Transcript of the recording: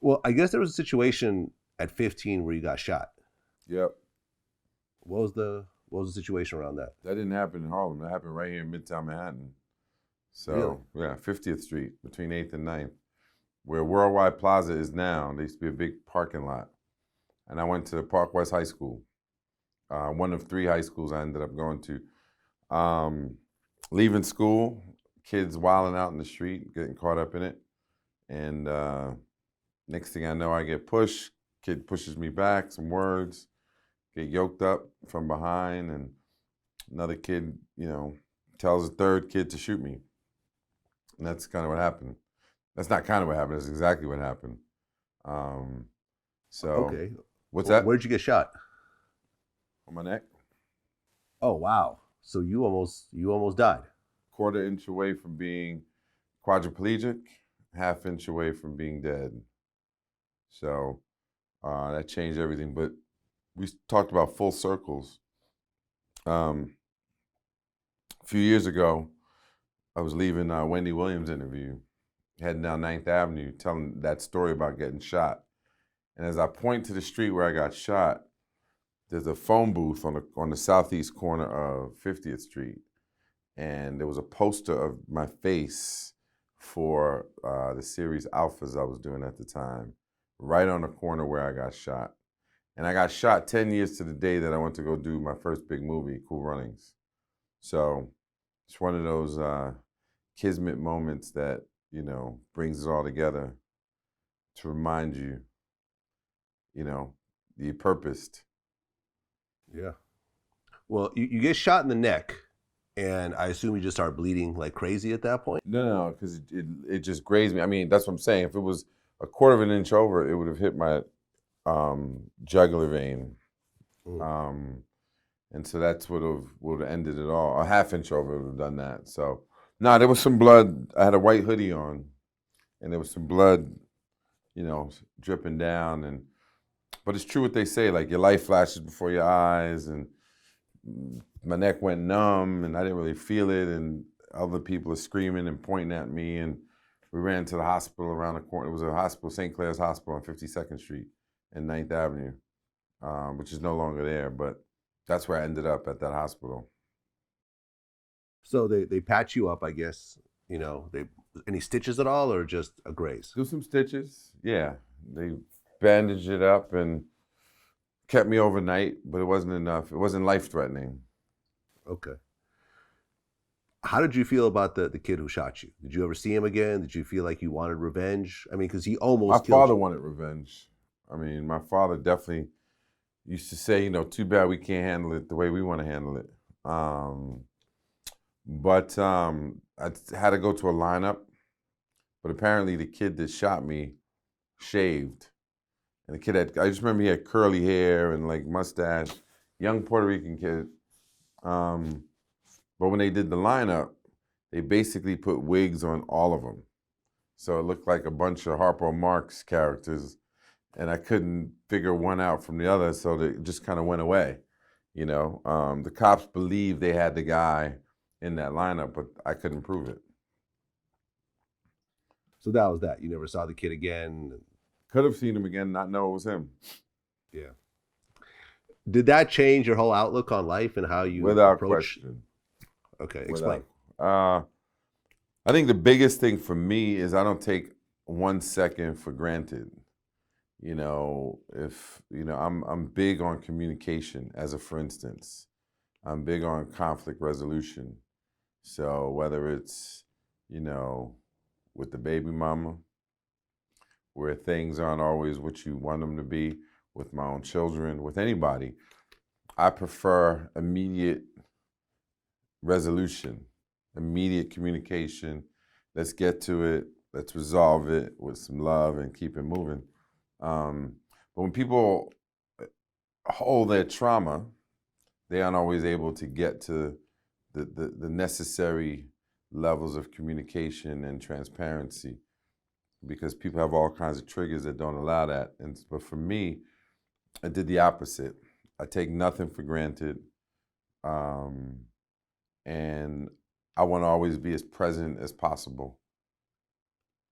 Well, I guess there was a situation at 15 where you got shot. Yep. What was the situation around that? That didn't happen in Harlem. That happened right here in Midtown Manhattan. Really? So, yeah, 50th Street between 8th and Ninth, where Worldwide Plaza is now. There used to be a big parking lot. And I went to Park West High School, one of three high schools I ended up going to. Leaving school, kids wilding out in the street, getting caught up in it. And next thing I know, I get pushed. Kid pushes me back, some words, get yoked up from behind, and another kid, tells a third kid to shoot me. And that's kind of what happened. That's not kind of what happened. That's exactly what happened. Um, so, Okay. what's that? Where'd you get shot? On my neck? Oh, wow. So you almost died. Quarter inch away from being quadriplegic, half inch away from being dead. So that changed everything. But we talked about full circles. A few years ago, I was leaving a Wendy Williams interview, heading down Ninth Avenue, telling that story about getting shot. And as I point to the street where I got shot, there's a phone booth on the southeast corner of 50th Street. And there was a poster of my face for the series Alphas I was doing at the time, right on the corner where I got shot. And I got shot 10 years to the day that I went to go do my first big movie, Cool Runnings. So it's one of those kismet moments that, brings it all together to remind you, you're purposed. Yeah. Well, you get shot in the neck, and I assume you just start bleeding like crazy at that point. No, because it just grazed me. I mean, that's what I'm saying. If it was a quarter of an inch over, it would have hit my jugular vein. Mm. And so that's would have ended it all. A half inch over would have done that. So, no, there was some blood. I had a white hoodie on, and there was some blood, dripping down. But it's true what they say, like your life flashes before your eyes, and my neck went numb, and I didn't really feel it, and other people are screaming and pointing at me, and we ran to the hospital around the corner. It was a hospital, St. Clair's Hospital on 52nd Street and Ninth Avenue, which is no longer there, but that's where I ended up at that hospital. So they patch you up, I guess. They any stitches at all, or just a graze? Do some stitches, yeah. They bandaged it up and kept me overnight, but it wasn't enough. It wasn't life-threatening. Okay. How did you feel about the kid who shot you? Did you ever see him again? Did you feel like you wanted revenge? I mean, because he My almost killed father you. wanted revenge. I mean, my father definitely used to say, too bad we can't handle it the way we want to handle it. But I had to go to a lineup. But apparently the kid that shot me shaved. And the kid I just remember he had curly hair and like mustache, young Puerto Rican kid. But when they did the lineup, they basically put wigs on all of them. So it looked like a bunch of Harpo Marx characters, and I couldn't figure one out from the other, so it just kind of went away. The cops believed they had the guy in that lineup, but I couldn't prove it. So that was that. You never saw the kid again. Could have seen him again, not know it was him. Yeah. Did that change your whole outlook on life and how you Without approach? question. Okay, explain. I think the biggest thing for me is I don't take 1 second for granted. If I'm big on communication. As a for instance, I'm big on conflict resolution. So whether it's with the baby mama, where things aren't always what you want them to be, with my own children, with anybody, I prefer immediate resolution, immediate communication. Let's get to it. Let's resolve it with some love and keep it moving. But when people hold their trauma, they aren't always able to get to the necessary levels of communication and transparency, because people have all kinds of triggers that don't allow that. But for me, I did the opposite. I take nothing for granted. And I want to always be as present as possible.